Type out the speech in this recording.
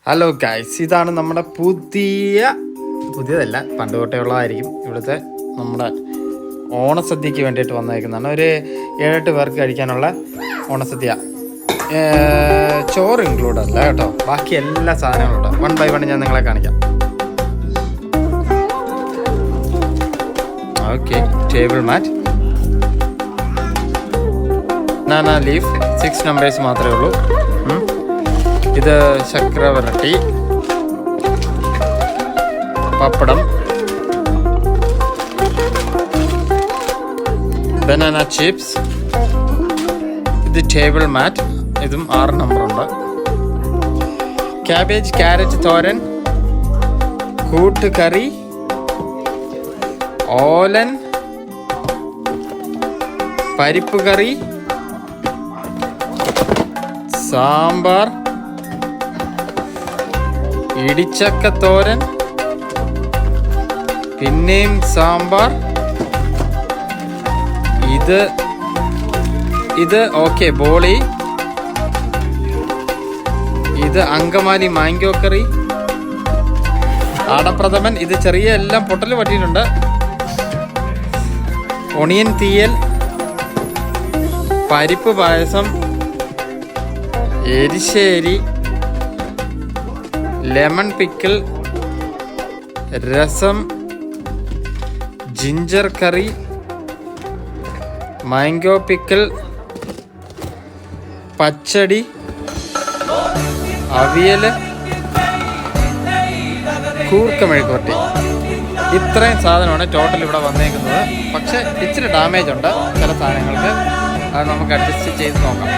Hello guys, ഇതാണ് നമ്മുടെ പുതിയതല്ല പണ്ട് തൊട്ടേ ഉള്ളതായിരിക്കും. ഇവിടുത്തെ നമ്മുടെ ഓണസദ്യക്ക് വേണ്ടിയിട്ട് വന്നേക്കുന്നതാണ്. ഒരു 7-8 പേർക്ക് കഴിക്കാനുള്ള ഓണസദ്യ. ചോറ് ഇൻക്ലൂഡ് അല്ല കേട്ടോ, ബാക്കി എല്ലാ സാധനങ്ങളും ഉണ്ട്. 1 by 1 ഞാൻ നിങ്ങളെ കാണിക്കാം. Okay, table mat, banana leaf, 6 numbers മാത്രമേ ഉള്ളൂ. ഇത് ചക്രവരട്ടി, പപ്പടം, ബനാന ചിപ്സ്, ഇത് ടേബിൾ മാറ്റ്, ഇതും 6 നമ്പറുണ്ട്. ക്യാബേജ് ക്യാരറ്റ് തോരൻ, കൂട്ടുകറി, ഓലൻ, പരിപ്പ് കറി, സാമ്പാർ, ഇടിച്ചക്കത്തോരൻ, പിന്നെയും സാമ്പാർ, ഇത് ഓക്കെ ബോളി, ഇത് അങ്കമാലി മാംഗോ കറി, ആടപ്രഥമൻ, ഇത് ചെറിയ എല്ലാം പൊട്ടൽ പറ്റിയിട്ടുണ്ട്, ഒണിയൻ തീയൽ, പരിപ്പ് പായസം, എരിശ്ശേരി, ലെമൺ പിക്കിൾ, രസം, ജിഞ്ചർ കറി, മാംഗോ പിക്കിൾ, പച്ചടി, അവിയൽ, കൂർക്ക മെഴുക്കുവരട്ടി. ഇത്രയും സാധനമാണ് ടോട്ടൽ ഇവിടെ വന്നേക്കുന്നത്. പക്ഷെ ഇച്ചിരി ഡാമേജ് ഉണ്ട് ചില സാധനങ്ങൾക്ക്. അത് നമുക്ക് അഡ്ജസ്റ്റ് ചെയ്ത് നോക്കാം.